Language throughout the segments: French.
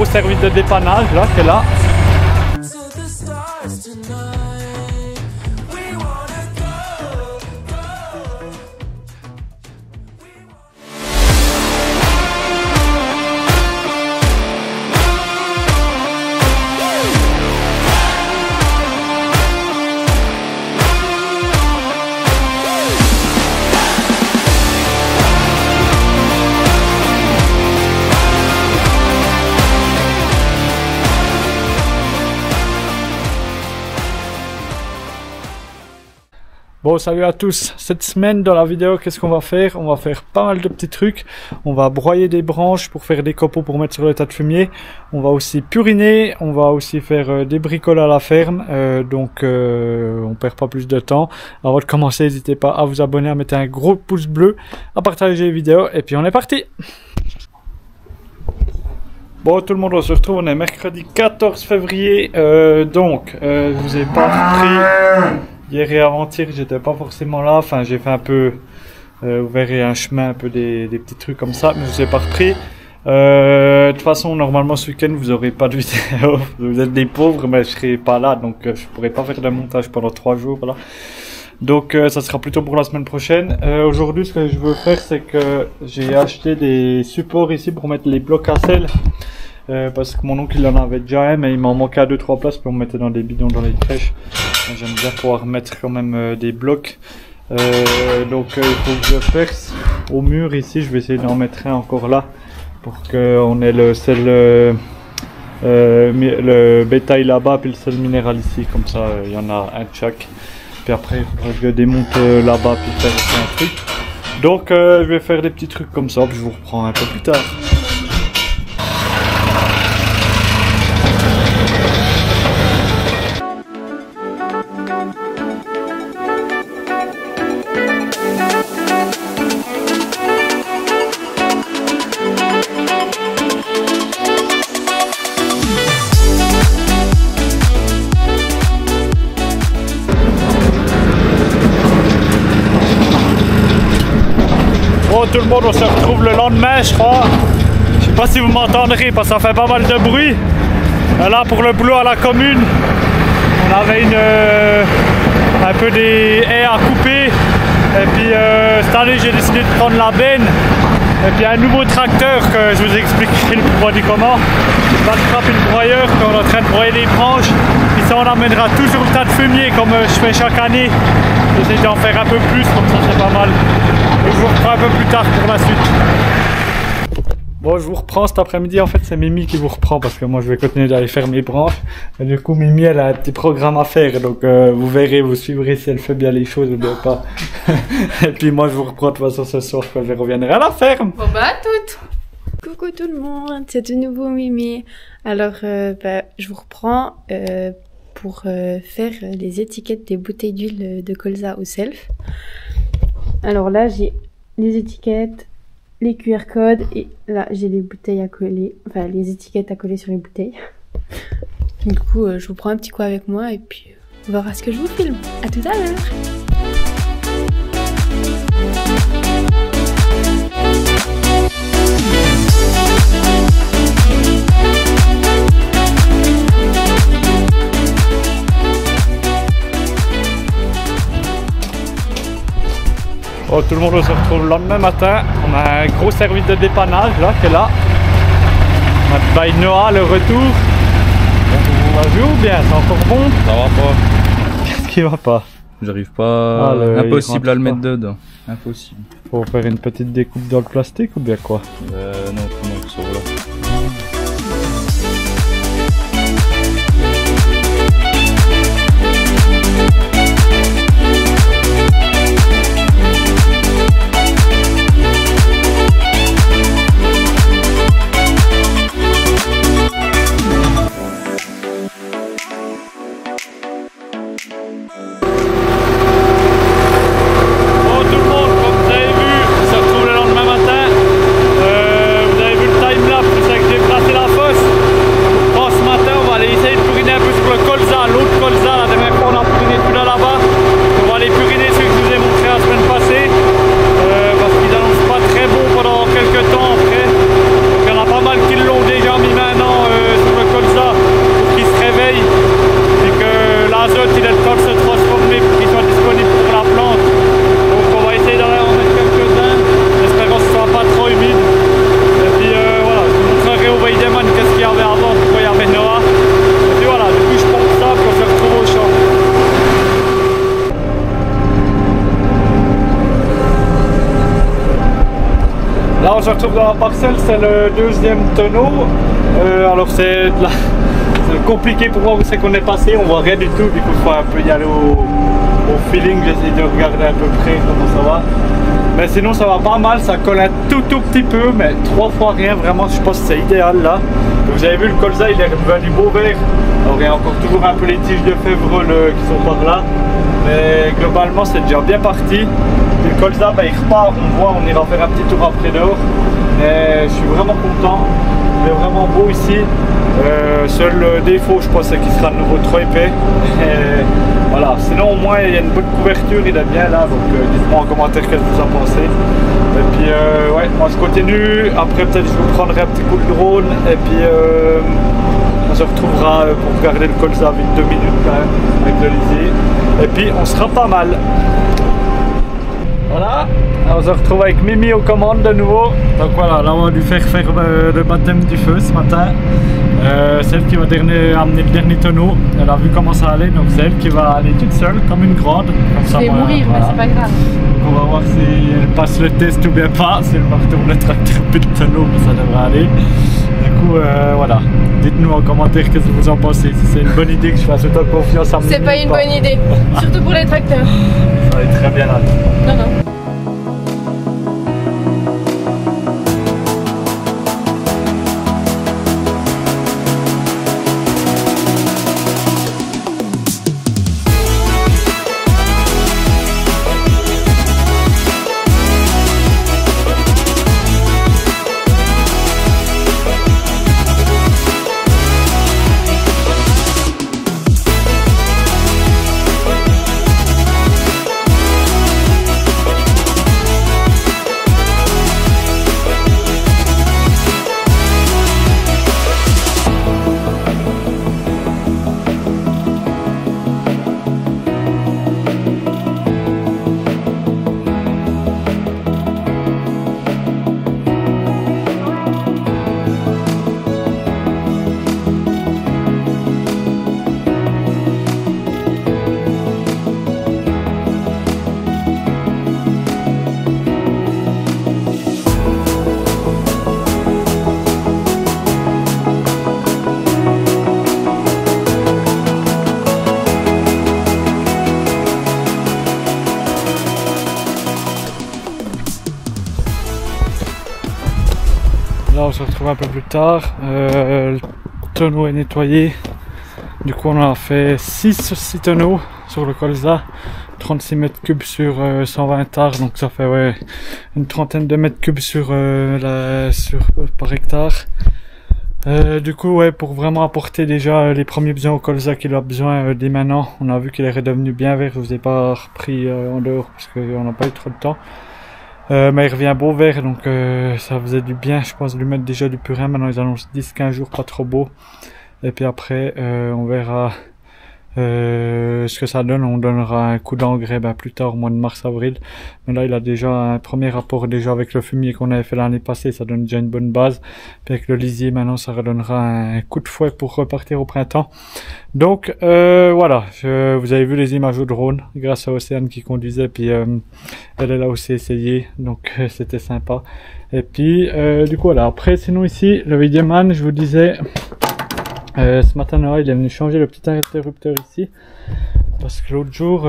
gros service de dépannage là qui est là. Bon, salut à tous. Cette semaine dans la vidéo, qu'est-ce qu'on va faire? On va faire pas mal de petits trucs. On va broyer des branches pour faire des copeaux pour mettre sur le tas de fumier. On va aussi puriner. On va aussi faire des bricoles à la ferme. Donc on perd pas plus de temps. Avant de commencer, n'hésitez pas à vous abonner, à mettre un gros pouce bleu, à partager les vidéos. Et puis on est parti. Bon tout le monde, on se retrouve, on est mercredi 14 février. Je vous ai pas pris... Hier et avant-hier, j'étais pas forcément là. Enfin, j'ai fait un peu, vous verrez un chemin, un peu des petits trucs comme ça, mais je vous ai pas repris. De toute façon, normalement, ce week-end, vous aurez pas de vidéo. Vous êtes des pauvres, mais je serai pas là, donc je pourrai pas faire de montage pendant 3 jours, voilà. Donc, ça sera plutôt pour la semaine prochaine. Aujourd'hui, ce que je veux faire, c'est que j'ai acheté des supports ici pour mettre les blocs à sel. Parce que mon oncle il en avait déjà un, mais il m'en manquait à 2-3 places pour mettre dans des bidons dans les crèches. J'aime bien pouvoir mettre quand même des blocs. Donc il faut que je perce au mur ici. Je vais essayer d'en mettre un encore là pour qu'on ait le sel, le bétail là-bas puis le sel minéral ici. Comme ça il y en a un de chaque. Puis après il faudra que je démonte là-bas puis faire aussi un truc. Donc je vais faire des petits trucs comme ça. Puis je vous reprends un peu plus tard. Bon tout le monde, on se retrouve le lendemain je crois. Je sais pas si vous m'entendrez parce que ça fait pas mal de bruit. Là pour le boulot à la commune, on avait un peu des haies à couper. Et puis cette année j'ai décidé de prendre la benne. Et puis un nouveau tracteur que je vous expliquerai le pourquoi du comment. Pas de frappe une broyeur qu'on est en train de broyer les branches. Puis ça on amènera toujours le tas de fumier comme je fais chaque année. J'essaie d'en faire un peu plus, comme ça c'est pas mal. Et je vous reprends un peu plus tard pour la suite. Bon, je vous reprends cet après-midi. En fait, c'est Mimi qui vous reprend parce que moi, je vais continuer d'aller faire mes branches. Et du coup, Mimi, elle a un petit programme à faire. Donc, vous verrez, vous suivrez si elle fait bien les choses ou bien pas. Et puis, moi, je vous reprends de toute façon ce soir quand je reviendrai à la ferme. Bon, bah, à toutes. Coucou tout le monde, c'est de nouveau Mimi. Alors, je vous reprends pour faire les étiquettes des bouteilles d'huile de colza au self. Alors là, j'ai les étiquettes, les QR codes et là, j'ai les bouteilles à coller, enfin les étiquettes à coller sur les bouteilles. Du coup, je vous prends un petit coup avec moi et puis on verra ce que je vous filme. À tout à l'heure. Bon, tout le monde se retrouve le lendemain matin. On a un gros service de dépannage là qui est là. On a by Noah le retour. On va jouer ou bien? C'est encore bon? Ça va pas. Qu'est-ce qui va pas? J'arrive pas. Impossible à le mettre dedans. Impossible. Faut faire une petite découpe dans le plastique ou bien quoi? Non, ça va. Vous avez vu le timelapse on se retrouve dans la parcelle, c'est le deuxième tonneau. Alors c'est compliqué pour moi, c'est qu'on est passé, on voit rien du tout, du coup il faut un peu y aller au feeling, j'essaie de regarder à peu près comment ça va. Mais sinon ça va pas mal, ça colle un tout petit peu, mais 3 fois rien, vraiment je pense que c'est idéal là. Vous avez vu le colza, il est revenu beau vert. Alors il y a encore toujours un peu les tiges de févrole qui sont par là. Mais globalement c'est déjà bien parti. Et le colza il repart, on voit, on ira faire un petit tour après dehors. Mais je suis vraiment content, il est vraiment beau ici. Seul défaut je pense c'est qu'il sera de nouveau trop épais. Et voilà, sinon au moins il y a une bonne couverture, il est bien là, donc dites-moi en commentaire qu'est-ce que vous en pensez. Et puis ouais, moi je continue, après peut-être je vous prendrai un petit coup de drone et puis on se retrouvera pour regarder le colza avec 2 minutes quand même avec le lisier. Et puis on sera pas mal. Voilà, on se retrouve avec Mimi aux commandes de nouveau. Donc voilà, là on a dû faire le baptême du feu ce matin. C'est elle qui va amener le dernier tonneau. Elle a vu comment ça allait, donc c'est elle qui va aller toute seule comme une grande. Comme ça, je vais mourir, voilà. Mais c'est pas grave. Donc on va voir si elle passe le test ou bien pas. Si elle va retourner le tracteur puis le tonneau, mais ça devrait aller. Du coup, voilà. Dites-nous en commentaire qu'est-ce que vous en pensez. Si c'est une bonne idée que je fasse autant confiance à Mimi. C'est pas une bonne idée, surtout pour les tracteurs. Ça va être très bien là. Non, non. Là on se retrouve un peu plus tard, le tonneau est nettoyé, du coup on a fait 6 tonneaux sur le colza, 36 mètres cubes sur 120 tares, donc ça fait ouais, une trentaine de mètres cubes par hectare. Du coup ouais, pour vraiment apporter déjà les premiers besoins au colza qu'il a besoin dès maintenant, on a vu qu'il est redevenu bien vert, je vous ai pas repris en dehors parce qu'on n'a pas eu trop de temps. Mais il revient beau vert, donc ça faisait du bien je pense de lui mettre déjà du purin. Maintenant ils annoncent 10-15 jours pas trop beau, et puis après on verra ce que ça donne. On donnera un coup d'engrais plus tard au mois de mars-avril, mais là il a déjà un premier rapport déjà avec le fumier qu'on avait fait l'année passée, ça donne déjà une bonne base. Puis avec le lisier maintenant ça redonnera un coup de fouet pour repartir au printemps. Donc voilà, vous avez vu les images au drone grâce à Océane qui conduisait, puis elle a aussi essayé, donc c'était sympa. Et puis du coup voilà, après sinon ici le vidéoman, je vous disais ce matin là, il est venu changer le petit interrupteur ici parce que l'autre jour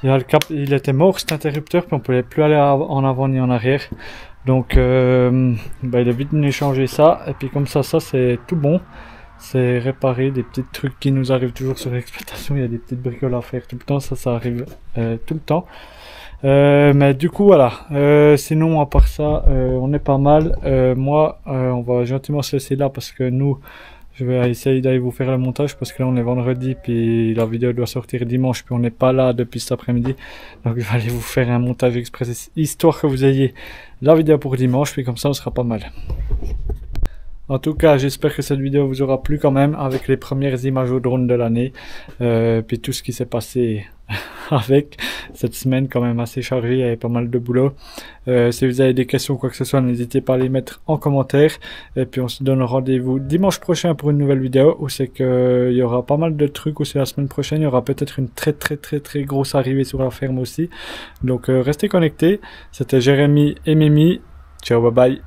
il était mort cet interrupteur, puis on pouvait plus aller en avant ni en arrière, donc il est vite venu changer ça, et puis comme ça c'est tout bon. C'est réparer des petits trucs qui nous arrivent toujours sur l'exploitation. Il y a des petites bricoles à faire tout le temps, ça arrive tout le temps. Mais du coup voilà, sinon à part ça on est pas mal. Moi on va gentiment se laisser là parce que nous je vais essayer d'aller vous faire le montage parce que là on est vendredi, puis la vidéo doit sortir dimanche, puis on n'est pas là depuis cet après-midi, donc je vais aller vous faire un montage express histoire que vous ayez la vidéo pour dimanche, puis comme ça on sera pas mal. En tout cas, j'espère que cette vidéo vous aura plu quand même, avec les premières images au drone de l'année, puis tout ce qui s'est passé avec cette semaine quand même assez chargée, il y avait pas mal de boulot. Si vous avez des questions ou quoi que ce soit, n'hésitez pas à les mettre en commentaire, et puis on se donne rendez-vous dimanche prochain pour une nouvelle vidéo où c'est que il y aura pas mal de trucs, ou c'est la semaine prochaine, il y aura peut-être une très grosse arrivée sur la ferme aussi, donc restez connectés. C'était Jérémy et Mimi, Ciao, bye bye.